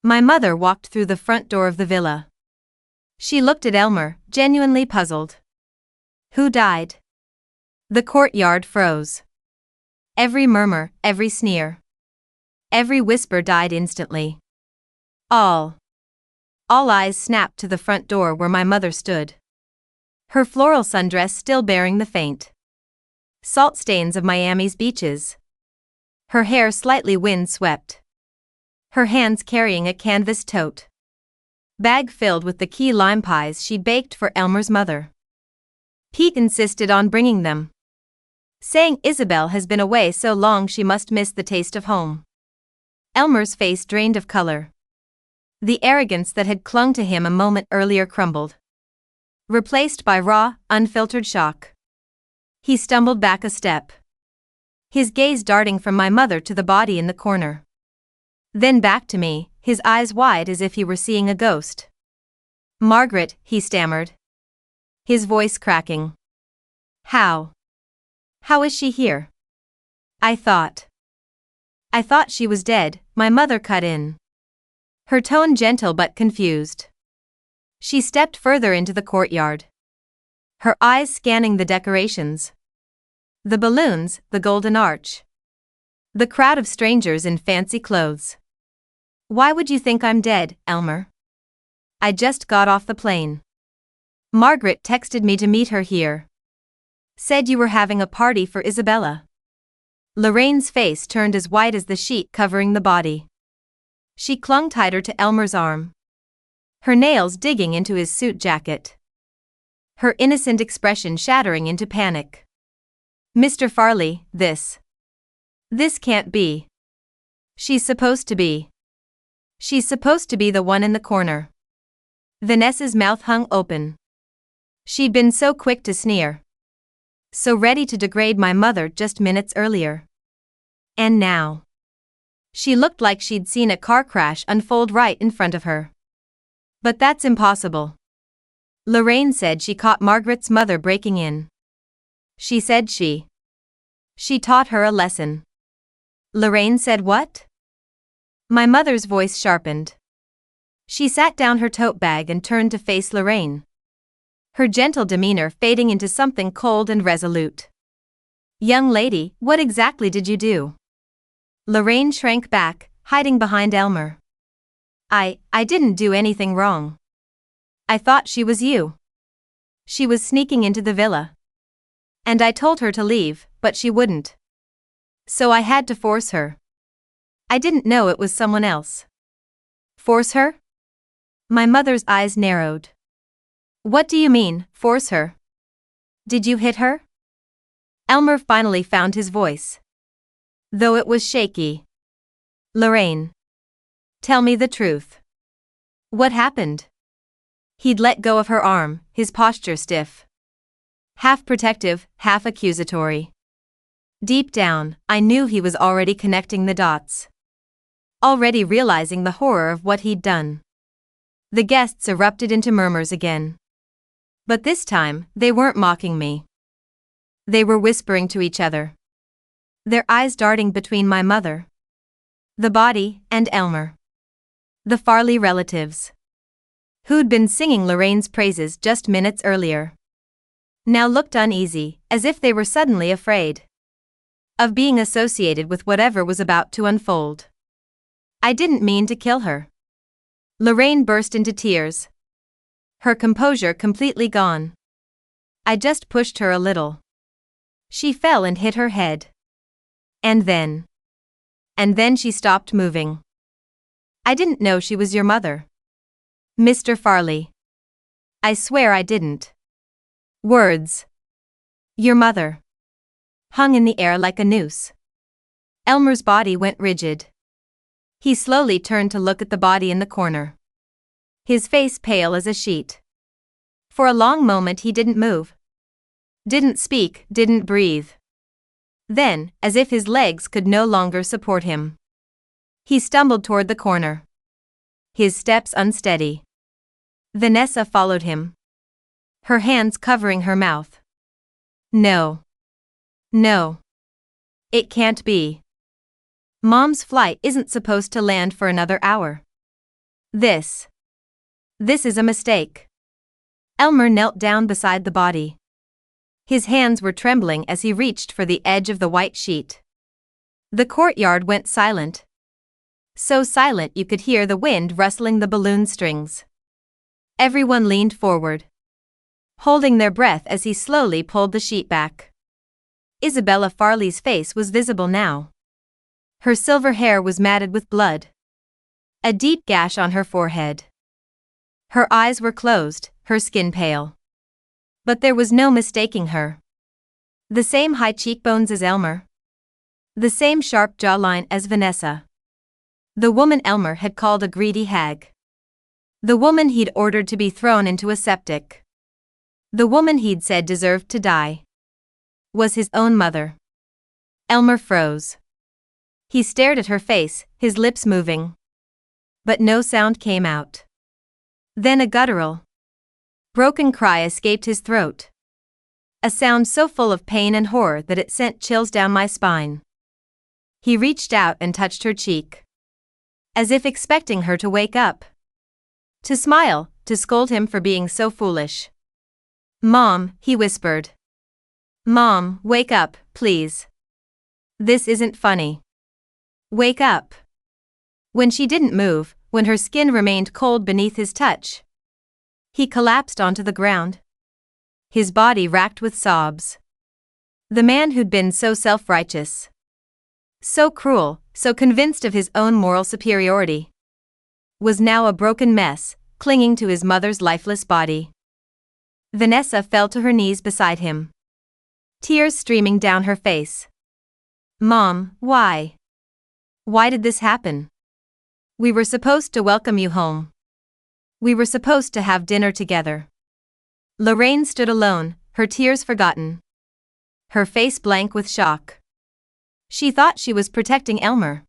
My mother walked through the front door of the villa. She looked at Elmer, genuinely puzzled. Who died? The courtyard froze. Every murmur, every sneer, every whisper died instantly. All eyes snapped to the front door where my mother stood. Her floral sundress still bearing the faint salt stains of Miami's beaches. Her hair slightly wind-swept. Her hands carrying a canvas tote bag filled with the key lime pies she'd baked for Elmer's mother. Pete insisted on bringing them, saying Isabel has been away so long she must miss the taste of home. Elmer's face drained of color. The arrogance that had clung to him a moment earlier crumbled, replaced by raw, unfiltered shock. He stumbled back a step, his gaze darting from my mother to the body in the corner, then back to me, his eyes wide as if he were seeing a ghost. "Margaret," he stammered, his voice cracking. How is she here?" I thought she was dead," my mother cut in, her tone gentle but confused. She stepped further into the courtyard, her eyes scanning the decorations. The balloons, the golden arch, the crowd of strangers in fancy clothes. "Why would you think I'm dead, Elmer? I just got off the plane. Margaret texted me to meet her here. Said you were having a party for Isabella." Lorraine's face turned as white as the sheet covering the body. She clung tighter to Elmer's arm, her nails digging into his suit jacket, her innocent expression shattering into panic. "Mr. Farley, this can't be. She's supposed to be the one in the corner." Vanessa's mouth hung open. She'd been so quick to sneer, so ready to degrade my mother just minutes earlier. And now she looked like she'd seen a car crash unfold right in front of her. "But that's impossible. Lorraine said she caught Margaret's mother breaking in. She said she taught her a lesson." "Lorraine said what?" My mother's voice sharpened. She sat down her tote bag and turned to face Lorraine, her gentle demeanor fading into something cold and resolute. "Young lady, what exactly did you do?" Lorraine shrank back, hiding behind Elmer. I didn't do anything wrong. I thought she was you. She was sneaking into the villa. And I told her to leave, but she wouldn't. So I had to force her. I didn't know it was someone else." "Force her?" My mother's eyes narrowed. "What do you mean, force her? Did you hit her?" Elmer finally found his voice, though it was shaky. "Lorraine, tell me the truth. What happened?" He'd let go of her arm, his posture stiff, half protective, half accusatory. Deep down, I knew he was already connecting the dots, already realizing the horror of what he'd done. The guests erupted into murmurs again. But this time, they weren't mocking me. They were whispering to each other, their eyes darting between my mother, the body, and Elmer. The Farley relatives, who'd been singing Lorraine's praises just minutes earlier, now looked uneasy, as if they were suddenly afraid of being associated with whatever was about to unfold. "I didn't mean to kill her." Lorraine burst into tears, her composure completely gone. "I just pushed her a little. She fell and hit her head. And then she stopped moving. I didn't know she was your mother, Mr. Farley. I swear I didn't." Words, "your mother," hung in the air like a noose. Elmer's body went rigid. He slowly turned to look at the body in the corner, his face pale as a sheet. For a long moment he didn't move, didn't speak, didn't breathe. Then, as if his legs could no longer support him, he stumbled toward the corner, his steps unsteady. Vanessa followed him, her hands covering her mouth. No. It can't be. Mom's flight isn't supposed to land for another hour." This. This is a mistake. Elmer knelt down beside the body. His hands were trembling as he reached for the edge of the white sheet. The courtyard went silent. So silent you could hear the wind rustling the balloon strings. Everyone leaned forward, holding their breath as he slowly pulled the sheet back. Isabella Farley's face was visible now. Her silver hair was matted with blood. A deep gash on her forehead. Her eyes were closed, her skin pale. But there was no mistaking her. The same high cheekbones as Elmer. The same sharp jawline as Vanessa. The woman Elmer had called a greedy hag. The woman he'd ordered to be thrown into a septic. The woman he'd said deserved to die. Was his own mother. Elmer froze. He stared at her face, his lips moving. But no sound came out. Then a guttural, broken cry escaped his throat. A sound so full of pain and horror that it sent chills down my spine. He reached out and touched her cheek, as if expecting her to wake up. To smile, to scold him for being so foolish. "Mom," he whispered. "Mom, wake up, please. This isn't funny. Wake up." When she didn't move, when her skin remained cold beneath his touch, he collapsed onto the ground, his body racked with sobs. The man who'd been so self-righteous, so cruel, so convinced of his own moral superiority, was now a broken mess, clinging to his mother's lifeless body. Vanessa fell to her knees beside him, tears streaming down her face. "Mom, why? Why did this happen? We were supposed to welcome you home. We were supposed to have dinner together." Lorraine stood alone, her tears forgotten, her face blank with shock. She thought she was protecting Elmer.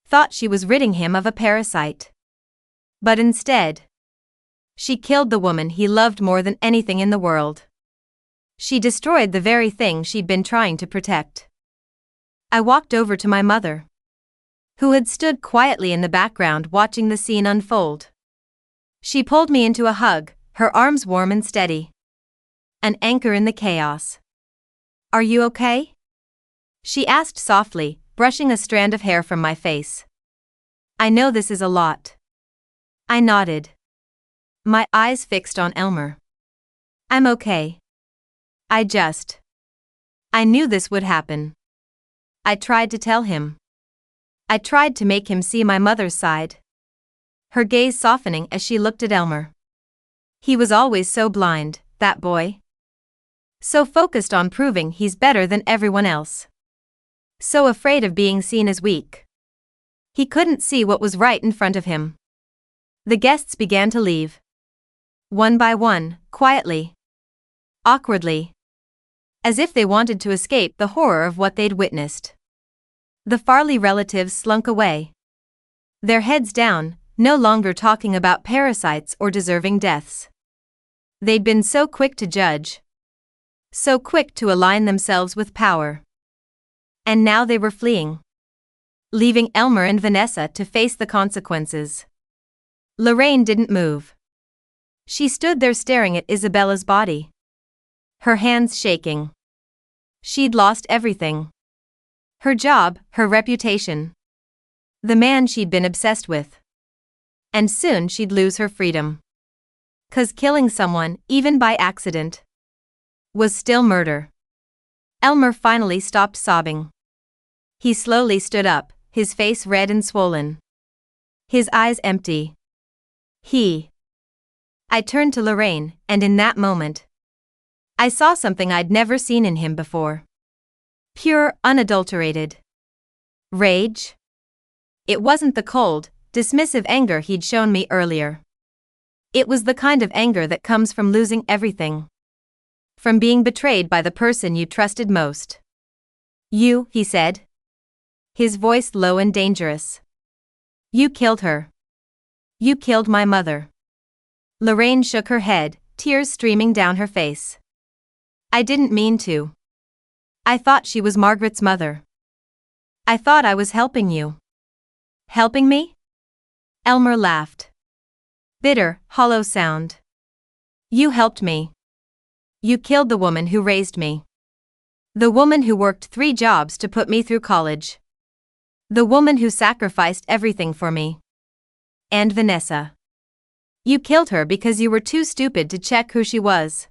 Thought she was ridding him of a parasite. But instead, she killed the woman he loved more than anything in the world. She destroyed the very thing she'd been trying to protect. I walked over to my mother, who had stood quietly in the background watching the scene unfold. She pulled me into a hug, her arms warm and steady. An anchor in the chaos. "Are you okay?" she asked softly, brushing a strand of hair from my face. "I know this is a lot." I nodded, my eyes fixed on Elmer. "I'm okay. I knew this would happen. I tried to tell him. I tried to make him see my mother's side." Her gaze softening as she looked at Elmer. He was always so blind, that boy. So focused on proving he's better than everyone else. So afraid of being seen as weak. He couldn't see what was right in front of him. The guests began to leave. One by one, quietly. Awkwardly. As if they wanted to escape the horror of what they'd witnessed. The Farley relatives slunk away. Their heads down, no longer talking about parasites or deserving deaths. They'd been so quick to judge. So quick to align themselves with power. And now they were fleeing. Leaving Elmer and Vanessa to face the consequences. Lorraine didn't move. She stood there staring at Isabella's body. Her hands shaking. She'd lost everything. Her job, her reputation. The man she'd been obsessed with. And soon she'd lose her freedom. 'Cause killing someone, even by accident, was still murder. Elmer finally stopped sobbing. He slowly stood up, his face red and swollen. His eyes empty. I turned to Lorraine, and in that moment, I saw something I'd never seen in him before. Pure, unadulterated rage. It wasn't the cold, dismissive anger he'd shown me earlier. It was the kind of anger that comes from losing everything. From being betrayed by the person you trusted most. "You," he said. His voice low and dangerous. "You killed her. You killed my mother." Lorraine shook her head, tears streaming down her face. "I didn't mean to. I thought she was Margaret's mother. I thought I was helping you." "Helping me?" Elmer laughed. Bitter, hollow sound. You helped me. You killed the woman who raised me. The woman who worked 3 jobs to put me through college. The woman who sacrificed everything for me. And Vanessa. You killed her because you were too stupid to check who she was.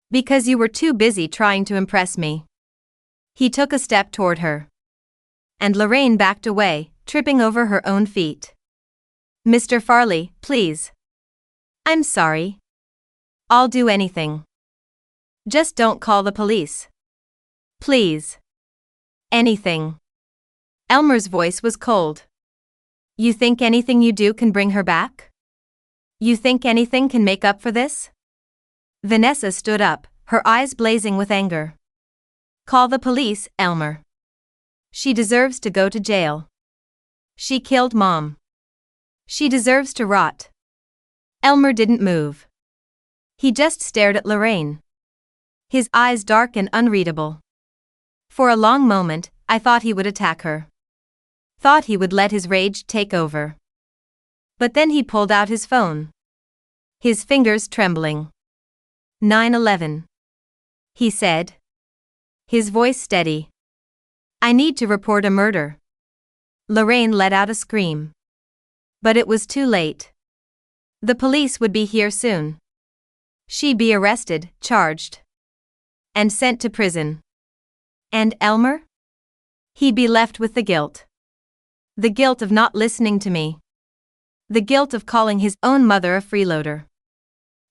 Because you were too busy trying to impress me. He took a step toward her. And Lorraine backed away, tripping over her own feet. Mr. Farley, please. I'm sorry. I'll do anything. Just don't call the police. Please. Anything. Elmer's voice was cold. You think anything you do can bring her back? You think anything can make up for this? Vanessa stood up, her eyes blazing with anger. Call the police, Elmer. She deserves to go to jail. She killed Mom. She deserves to rot. Elmer didn't move. He just stared at Lorraine. His eyes dark and unreadable. For a long moment, I thought he would attack her. Thought he would let his rage take over. But then he pulled out his phone. His fingers trembling. 9/11. He said. His voice steady. I need to report a murder. Lorraine let out a scream. But it was too late. The police would be here soon. She'd be arrested, charged. And sent to prison. And Elmer? He'd be left with the guilt. The guilt of not listening to me. The guilt of calling his own mother a freeloader.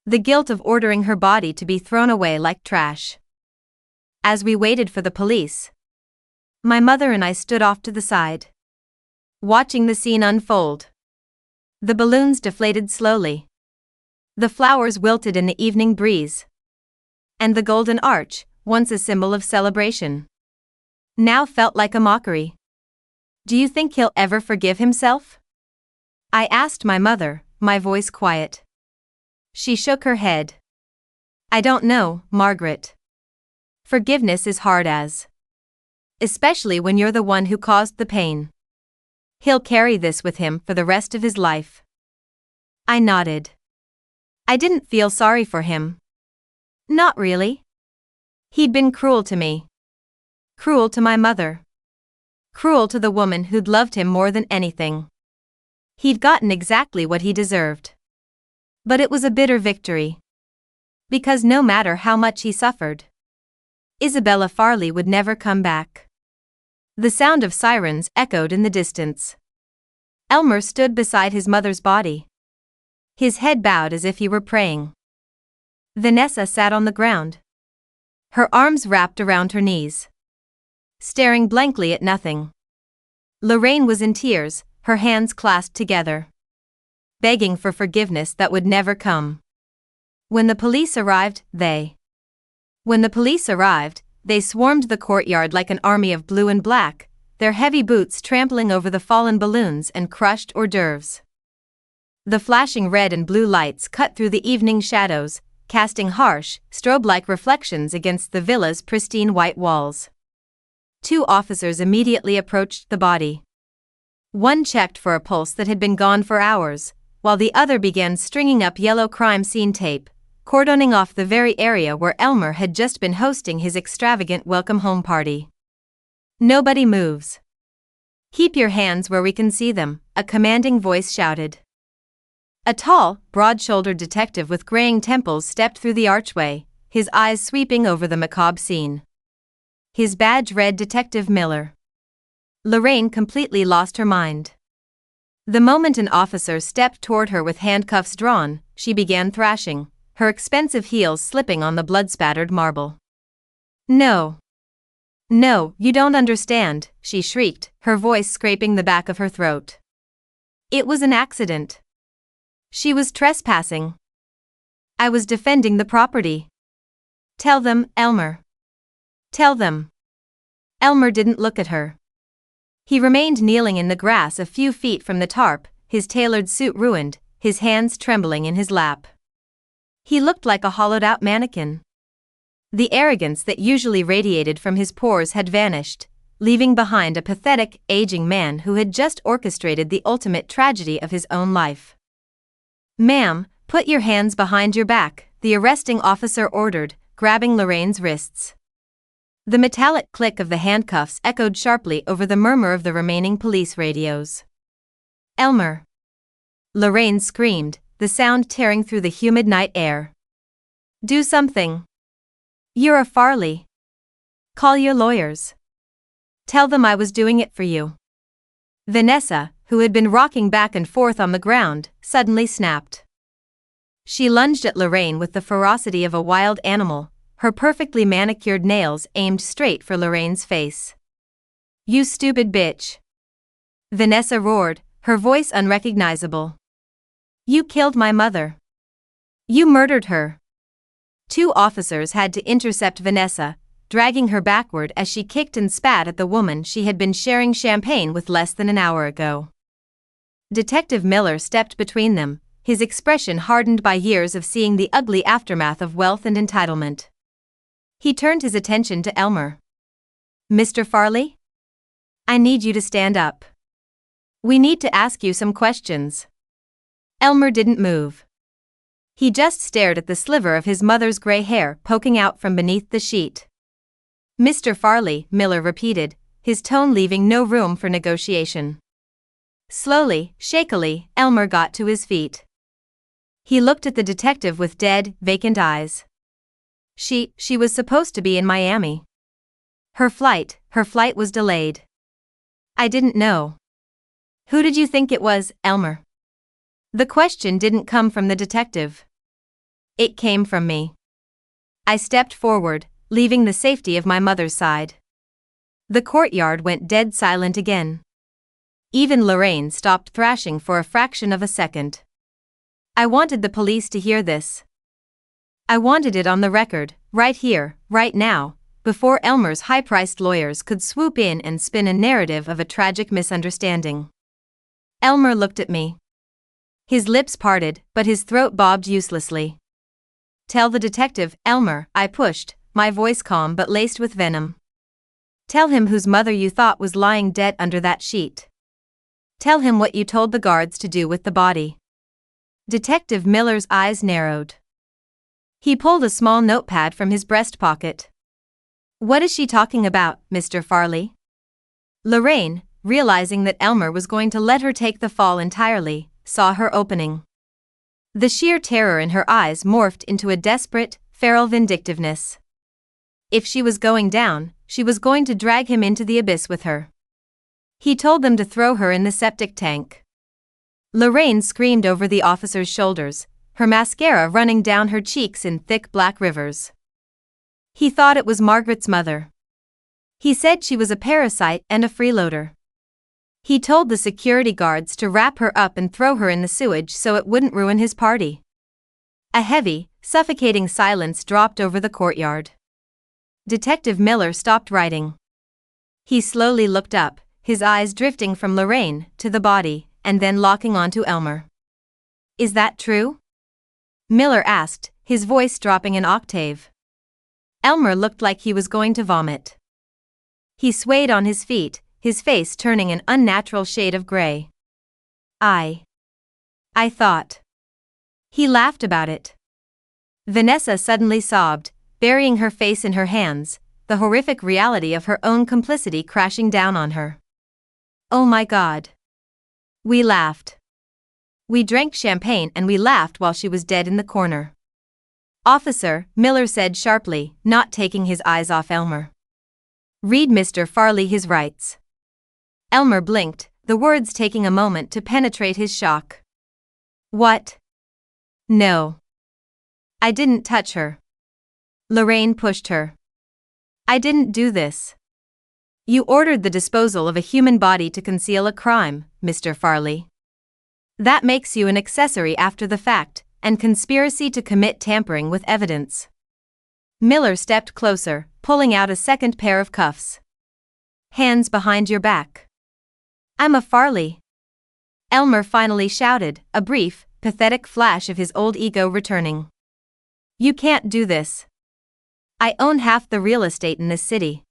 The guilt of ordering her body to be thrown away like trash. As we waited for the police, my mother and I stood off to the side, watching the scene unfold. The balloons deflated slowly. The flowers wilted in the evening breeze. And the golden arch, once a symbol of celebration, now felt like a mockery. Do you think he'll ever forgive himself? I asked my mother, my voice quiet. She shook her head. I don't know, Margaret. Forgiveness is hard as. Especially when you're the one who caused the pain. He'll carry this with him for the rest of his life. I nodded. I didn't feel sorry for him. Not really. He'd been cruel to me. Cruel to my mother. Cruel to the woman who'd loved him more than anything. He'd gotten exactly what he deserved. But it was a bitter victory. Because no matter how much he suffered, Isabella Farley would never come back. The sound of sirens echoed in the distance. Elmer stood beside his mother's body. His head bowed as if he were praying. Vanessa sat on the ground. Her arms wrapped around her knees. Staring blankly at nothing. Lorraine was in tears, her hands clasped together. Begging for forgiveness that would never come. When the police arrived, they swarmed the courtyard like an army of blue and black, their heavy boots trampling over the fallen balloons and crushed hors d'oeuvres. The flashing red and blue lights cut through the evening shadows, casting harsh, strobe-like reflections against the villa's pristine white walls. 2 officers immediately approached the body. One checked for a pulse that had been gone for hours, while the other began stringing up yellow crime scene tape, cordoning off the very area where Elmer had just been hosting his extravagant welcome home party. Nobody moves. Keep your hands where we can see them, a commanding voice shouted. A tall, broad-shouldered detective with graying temples stepped through the archway, his eyes sweeping over the macabre scene. His badge read Detective Miller. Lorraine completely lost her mind. The moment an officer stepped toward her with handcuffs drawn, she began thrashing, her expensive heels slipping on the blood-spattered marble. No. No, you don't understand, she shrieked, her voice scraping the back of her throat. It was an accident. She was trespassing. I was defending the property. Tell them, Elmer. Tell them. Elmer didn't look at her. He remained kneeling in the grass a few feet from the tarp, his tailored suit ruined, his hands trembling in his lap. He looked like a hollowed-out mannequin. The arrogance that usually radiated from his pores had vanished, leaving behind a pathetic, aging man who had just orchestrated the ultimate tragedy of his own life. Ma'am, put your hands behind your back, the arresting officer ordered, grabbing Lorraine's wrists. The metallic click of the handcuffs echoed sharply over the murmur of the remaining police radios. Elmer! Lorraine screamed, the sound tearing through the humid night air. Do something. You're a Farley. Call your lawyers. Tell them I was doing it for you. Vanessa, who had been rocking back and forth on the ground, suddenly snapped. She lunged at Lorraine with the ferocity of a wild animal, her perfectly manicured nails aimed straight for Lorraine's face. You stupid bitch! Vanessa roared, her voice unrecognizable. You killed my mother. You murdered her. Two officers had to intercept Vanessa, dragging her backward as she kicked and spat at the woman she had been sharing champagne with less than an hour ago. Detective Miller stepped between them, his expression hardened by years of seeing the ugly aftermath of wealth and entitlement. He turned his attention to Elmer. Mr. Farley? I need you to stand up. We need to ask you some questions. Elmer didn't move. He just stared at the sliver of his mother's gray hair poking out from beneath the sheet. Mr. Farley, Miller repeated, his tone leaving no room for negotiation. Slowly, shakily, Elmer got to his feet. He looked at the detective with dead, vacant eyes. She was supposed to be in Miami. Her flight was delayed. I didn't know. Who did you think it was, Elmer? The question didn't come from the detective. It came from me. I stepped forward, leaving the safety of my mother's side. The courtyard went dead silent again. Even Lorraine stopped thrashing for a fraction of a second. I wanted the police to hear this. I wanted it on the record, right here, right now, before Elmer's high-priced lawyers could swoop in and spin a narrative of a tragic misunderstanding. Elmer looked at me. His lips parted, but his throat bobbed uselessly. Tell the detective, Elmer, I pushed, my voice calm but laced with venom. Tell him whose mother you thought was lying dead under that sheet. Tell him what you told the guards to do with the body. Detective Miller's eyes narrowed. He pulled a small notepad from his breast pocket. What is she talking about, Mr. Farley? Lorraine, realizing that Elmer was going to let her take the fall entirely, saw her opening. The sheer terror in her eyes morphed into a desperate, feral vindictiveness. If she was going down, she was going to drag him into the abyss with her. He told them to throw her in the septic tank. Lorraine screamed over the officer's shoulders, her mascara running down her cheeks in thick black rivers. He thought it was Margaret's mother. He said she was a parasite and a freeloader. He told the security guards to wrap her up and throw her in the sewage so it wouldn't ruin his party. A heavy, suffocating silence dropped over the courtyard. Detective Miller stopped writing. He slowly looked up, his eyes drifting from Lorraine to the body, and then locking onto Elmer. Is that true? Miller asked, his voice dropping an octave. Elmer looked like he was going to vomit. He swayed on his feet, his face turning an unnatural shade of gray. I thought. He laughed about it. Vanessa suddenly sobbed, burying her face in her hands, the horrific reality of her own complicity crashing down on her. Oh my God. We laughed. We drank champagne and we laughed while she was dead in the corner. Officer, Miller said sharply, not taking his eyes off Elmer. Read Mr. Farley his rights. Elmer blinked, the words taking a moment to penetrate his shock. What? No. I didn't touch her. Lorraine pushed her. I didn't do this. You ordered the disposal of a human body to conceal a crime, Mr. Farley. That makes you an accessory after the fact, and conspiracy to commit tampering with evidence. Miller stepped closer, pulling out a second pair of cuffs. Hands behind your back. I'm a Farley. Elmer finally shouted, a brief, pathetic flash of his old ego returning. You can't do this. I own half the real estate in this city.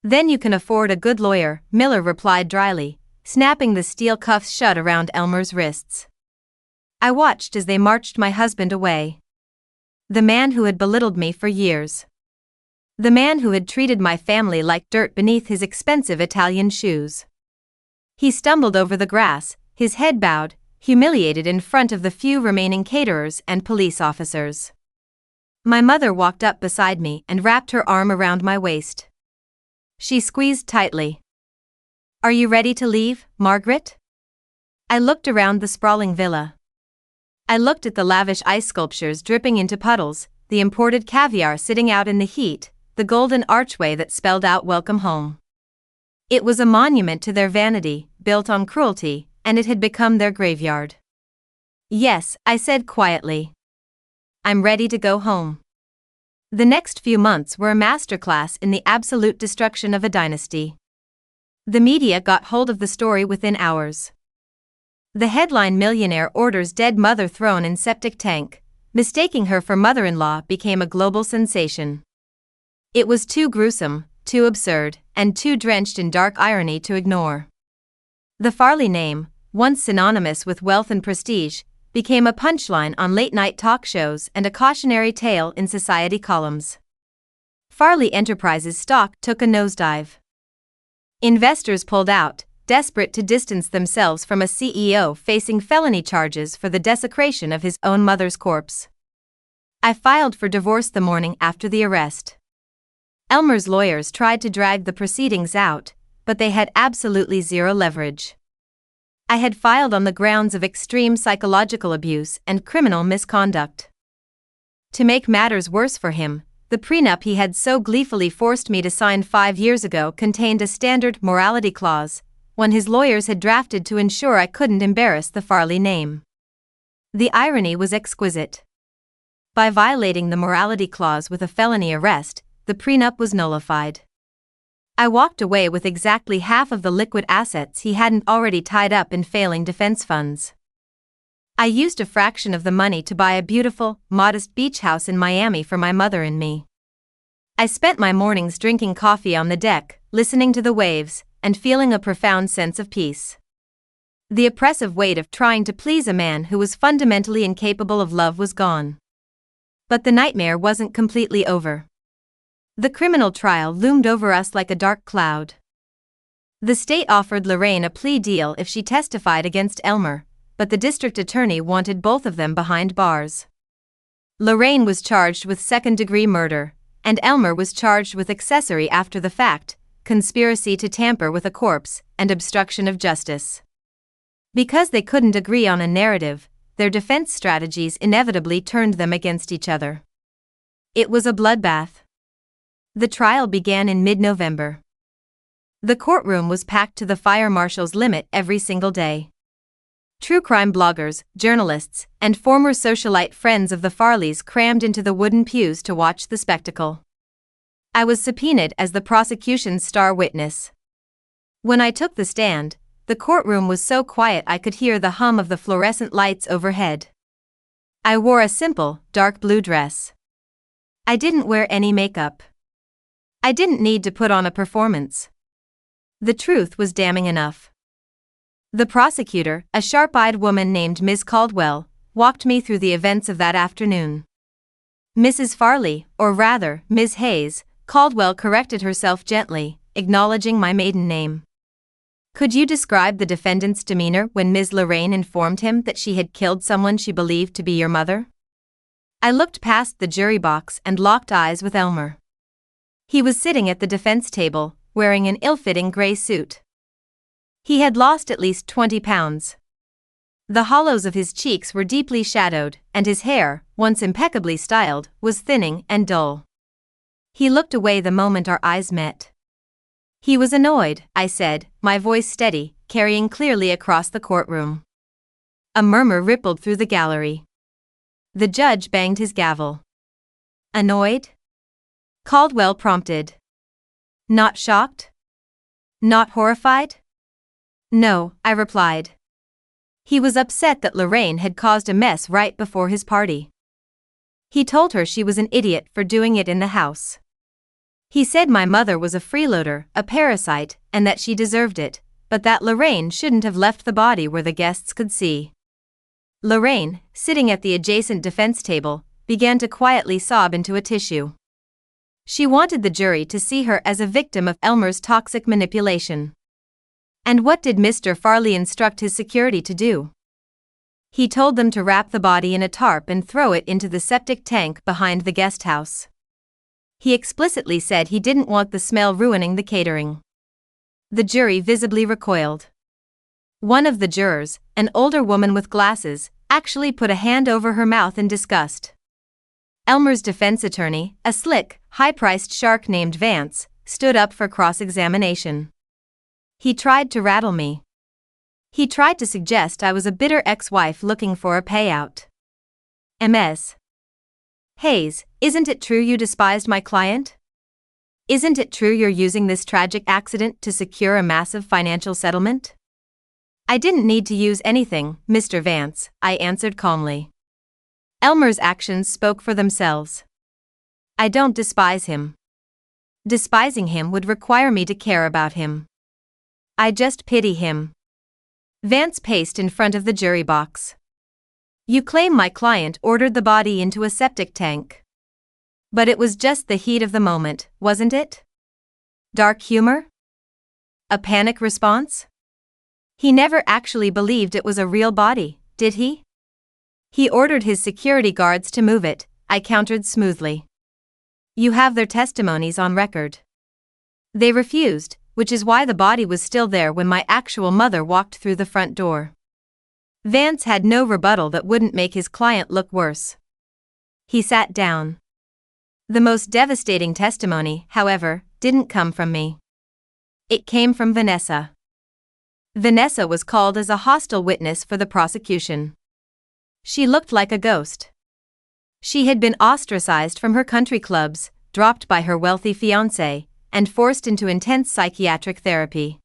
Then you can afford a good lawyer, Miller replied dryly, snapping the steel cuffs shut around Elmer's wrists. I watched as they marched my husband away. The man who had belittled me for years. The man who had treated my family like dirt beneath his expensive Italian shoes. He stumbled over the grass, his head bowed, humiliated in front of the few remaining caterers and police officers. My mother walked up beside me and wrapped her arm around my waist. She squeezed tightly. "Are you ready to leave, Margaret?" I looked around the sprawling villa. I looked at the lavish ice sculptures dripping into puddles, the imported caviar sitting out in the heat, the golden archway that spelled out "Welcome home." It was a monument to their vanity, built on cruelty, and it had become their graveyard. "Yes," I said quietly. "I'm ready to go home." The next few months were a masterclass in the absolute destruction of a dynasty. The media got hold of the story within hours. The headline "Millionaire orders dead mother thrown in septic tank," mistaking her for mother-in-law, became a global sensation. It was too gruesome, too absurd, and too drenched in dark irony to ignore. The Farley name, once synonymous with wealth and prestige, became a punchline on late-night talk shows and a cautionary tale in society columns. Farley Enterprises stock took a nosedive. Investors pulled out, desperate to distance themselves from a CEO facing felony charges for the desecration of his own mother's corpse. I filed for divorce the morning after the arrest. Elmer's lawyers tried to drag the proceedings out, but they had absolutely zero leverage. I had filed on the grounds of extreme psychological abuse and criminal misconduct. To make matters worse for him, the prenup he had so gleefully forced me to sign 5 years ago contained a standard morality clause, one his lawyers had drafted to ensure I couldn't embarrass the Farley name. The irony was exquisite. By violating the morality clause with a felony arrest, the prenup was nullified. I walked away with exactly half of the liquid assets he hadn't already tied up in failing defense funds. I used a fraction of the money to buy a beautiful, modest beach house in Miami for my mother and me. I spent my mornings drinking coffee on the deck, listening to the waves, and feeling a profound sense of peace. The oppressive weight of trying to please a man who was fundamentally incapable of love was gone. But the nightmare wasn't completely over. The criminal trial loomed over us like a dark cloud. The state offered Lorraine a plea deal if she testified against Elmer, but the district attorney wanted both of them behind bars. Lorraine was charged with second-degree murder, and Elmer was charged with accessory after the fact, conspiracy to tamper with a corpse, and obstruction of justice. Because they couldn't agree on a narrative, their defense strategies inevitably turned them against each other. It was a bloodbath. The trial began in mid-November. The courtroom was packed to the fire marshal's limit every single day. True crime bloggers, journalists, and former socialite friends of the Farleys crammed into the wooden pews to watch the spectacle. I was subpoenaed as the prosecution's star witness. When I took the stand, the courtroom was so quiet I could hear the hum of the fluorescent lights overhead. I wore a simple, dark blue dress. I didn't wear any makeup. I didn't need to put on a performance. The truth was damning enough. The prosecutor, a sharp-eyed woman named Ms. Caldwell, walked me through the events of that afternoon. Mrs. Farley, or rather, Ms. Hayes, Caldwell corrected herself gently, acknowledging my maiden name. "Could you describe the defendant's demeanor when Ms. Lorraine informed him that she had killed someone she believed to be your mother?" I looked past the jury box and locked eyes with Elmer. He was sitting at the defense table, wearing an ill-fitting gray suit. He had lost at least 20 pounds. The hollows of his cheeks were deeply shadowed, and his hair, once impeccably styled, was thinning and dull. He looked away the moment our eyes met. "He was annoyed," I said, my voice steady, carrying clearly across the courtroom. A murmur rippled through the gallery. The judge banged his gavel. "Annoyed?" Caldwell prompted. "Not shocked? Not horrified?" "No," I replied. He was upset that Lorraine had caused a mess right before his party. He told her she was an idiot for doing it in the house. He said my mother was a freeloader, a parasite, and that she deserved it, but that Lorraine shouldn't have left the body where the guests could see. Lorraine, sitting at the adjacent defense table, began to quietly sob into a tissue. She wanted the jury to see her as a victim of Elmer's toxic manipulation. And what did Mr. Farley instruct his security to do? He told them to wrap the body in a tarp and throw it into the septic tank behind the guest house. He explicitly said he didn't want the smell ruining the catering. The jury visibly recoiled. One of the jurors, an older woman with glasses, actually put a hand over her mouth in disgust. Elmer's defense attorney, a slick, high-priced shark named Vance, stood up for cross-examination. He tried to rattle me. He tried to suggest I was a bitter ex-wife looking for a payout. Ms. Hayes, isn't it true you despised my client? Isn't it true you're using this tragic accident to secure a massive financial settlement? I didn't need to use anything, Mr. Vance, I answered calmly. Elmer's actions spoke for themselves. I don't despise him. Despising him would require me to care about him. I just pity him. Vance paced in front of the jury box. You claim my client ordered the body into a septic tank. But it was just the heat of the moment, wasn't it? Dark humor? A panic response? He never actually believed it was a real body, did he? He ordered his security guards to move it, I countered smoothly. You have their testimonies on record. They refused, which is why the body was still there when my actual mother walked through the front door. Vance had no rebuttal that wouldn't make his client look worse. He sat down. The most devastating testimony, however, didn't come from me. It came from Vanessa. Vanessa was called as a hostile witness for the prosecution. She looked like a ghost. She had been ostracized from her country clubs, dropped by her wealthy fiancé, and forced into intense psychiatric therapy.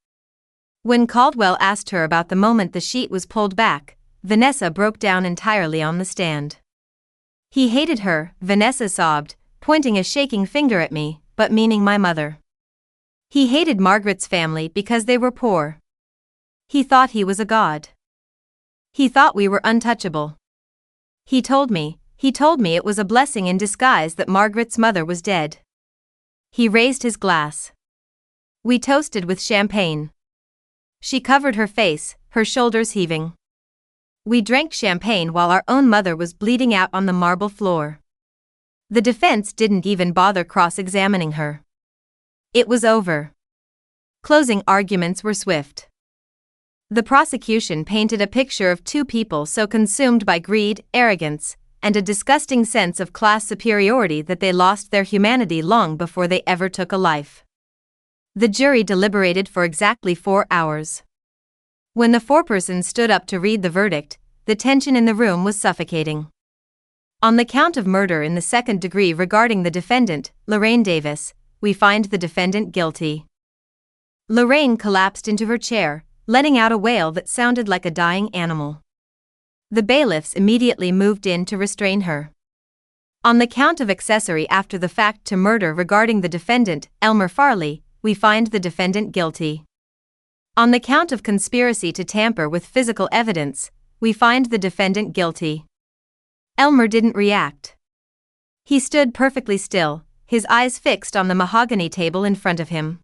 When Caldwell asked her about the moment the sheet was pulled back, Vanessa broke down entirely on the stand. He hated her, Vanessa sobbed, pointing a shaking finger at me, but meaning my mother. He hated Margaret's family because they were poor. He thought he was a god. He thought we were untouchable. He told me it was a blessing in disguise that Margaret's mother was dead. He raised his glass. We toasted with champagne. She covered her face, her shoulders heaving. We drank champagne while our own mother was bleeding out on the marble floor. The defense didn't even bother cross-examining her. It was over. Closing arguments were swift. The prosecution painted a picture of two people so consumed by greed, arrogance, and a disgusting sense of class superiority that they lost their humanity long before they ever took a life. The jury deliberated for exactly 4 hours. When the foreperson stood up to read the verdict, the tension in the room was suffocating. On the count of murder in the second degree regarding the defendant, Lorraine Davis, we find the defendant guilty. Lorraine collapsed into her chair, letting out a wail that sounded like a dying animal. The bailiffs immediately moved in to restrain her. On the count of accessory after the fact to murder regarding the defendant, Elmer Farley, we find the defendant guilty. On the count of conspiracy to tamper with physical evidence, we find the defendant guilty. Elmer didn't react. He stood perfectly still, his eyes fixed on the mahogany table in front of him.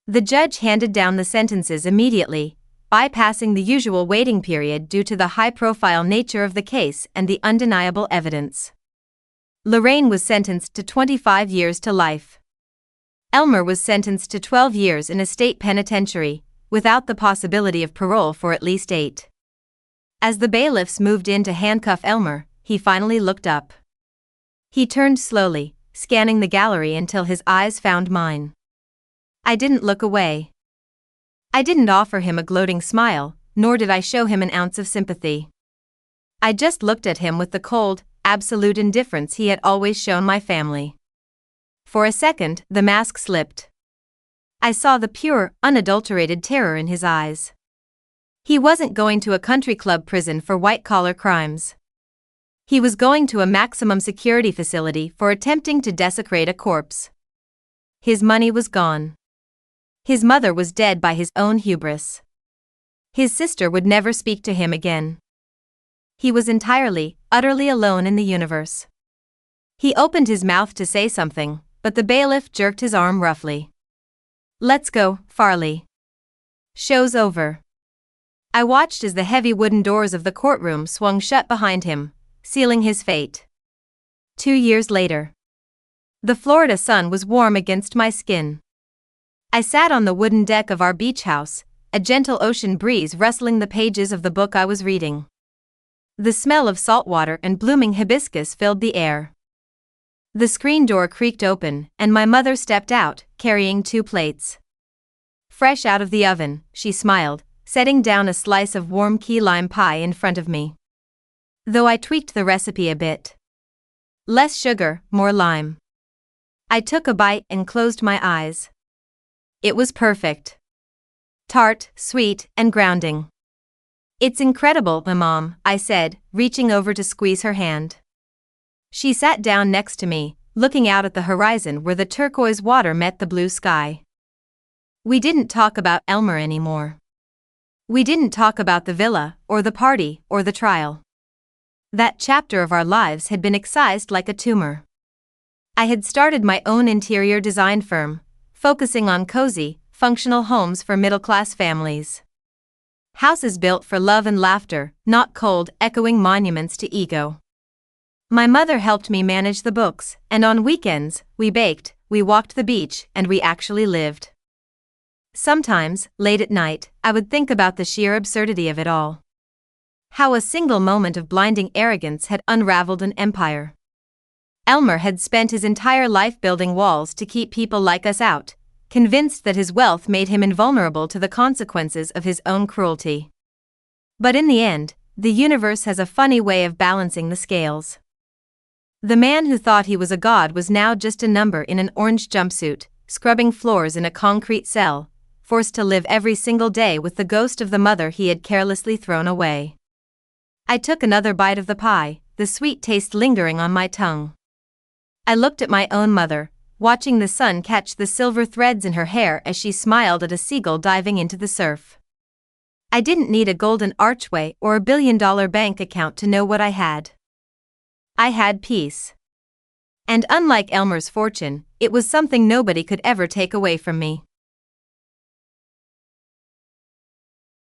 The judge handed down the sentences immediately, bypassing the usual waiting period due to the high-profile nature of the case and the undeniable evidence. Lorraine was sentenced to 25 years to life. Elmer was sentenced to 12 years in a state penitentiary, without the possibility of parole for at least 8. As the bailiffs moved in to handcuff Elmer, he finally looked up. He turned slowly, scanning the gallery until his eyes found mine. I didn't look away. I didn't offer him a gloating smile, nor did I show him an ounce of sympathy. I just looked at him with the cold, absolute indifference he had always shown my family. For a second, the mask slipped. I saw the pure, unadulterated terror in his eyes. He wasn't going to a country club prison for white-collar crimes. He was going to a maximum security facility for attempting to desecrate a corpse. His money was gone. His mother was dead by his own hubris. His sister would never speak to him again. He was entirely, utterly alone in the universe. He opened his mouth to say something, but the bailiff jerked his arm roughly. "Let's go, Farley. Show's over." I watched as the heavy wooden doors of the courtroom swung shut behind him, sealing his fate. 2 years later. The Florida sun was warm against my skin. I sat on the wooden deck of our beach house, a gentle ocean breeze rustling the pages of the book I was reading. The smell of salt water and blooming hibiscus filled the air. The screen door creaked open, and my mother stepped out, carrying 2 plates. Fresh out of the oven, she smiled, setting down a slice of warm key lime pie in front of me. Though I tweaked the recipe a bit. Less sugar, more lime. I took a bite and closed my eyes. It was perfect. Tart, sweet, and grounding. "It's incredible, Mom," I said, reaching over to squeeze her hand. She sat down next to me, looking out at the horizon where the turquoise water met the blue sky. We didn't talk about Elmer anymore. We didn't talk about the villa, or the party, or the trial. That chapter of our lives had been excised like a tumor. I had started my own interior design firm, focusing on cozy, functional homes for middle-class families. Houses built for love and laughter, not cold, echoing monuments to ego. My mother helped me manage the books, and on weekends, we baked, we walked the beach, and we actually lived. Sometimes, late at night, I would think about the sheer absurdity of it all. How a single moment of blinding arrogance had unraveled an empire. Elmer had spent his entire life building walls to keep people like us out, convinced that his wealth made him invulnerable to the consequences of his own cruelty. But in the end, the universe has a funny way of balancing the scales. The man who thought he was a god was now just a number in an orange jumpsuit, scrubbing floors in a concrete cell, forced to live every single day with the ghost of the mother he had carelessly thrown away. I took another bite of the pie, the sweet taste lingering on my tongue. I looked at my own mother, watching the sun catch the silver threads in her hair as she smiled at a seagull diving into the surf. I didn't need a golden archway or a billion-dollar bank account to know what I had. I had peace. And unlike Elmer's fortune, it was something nobody could ever take away from me.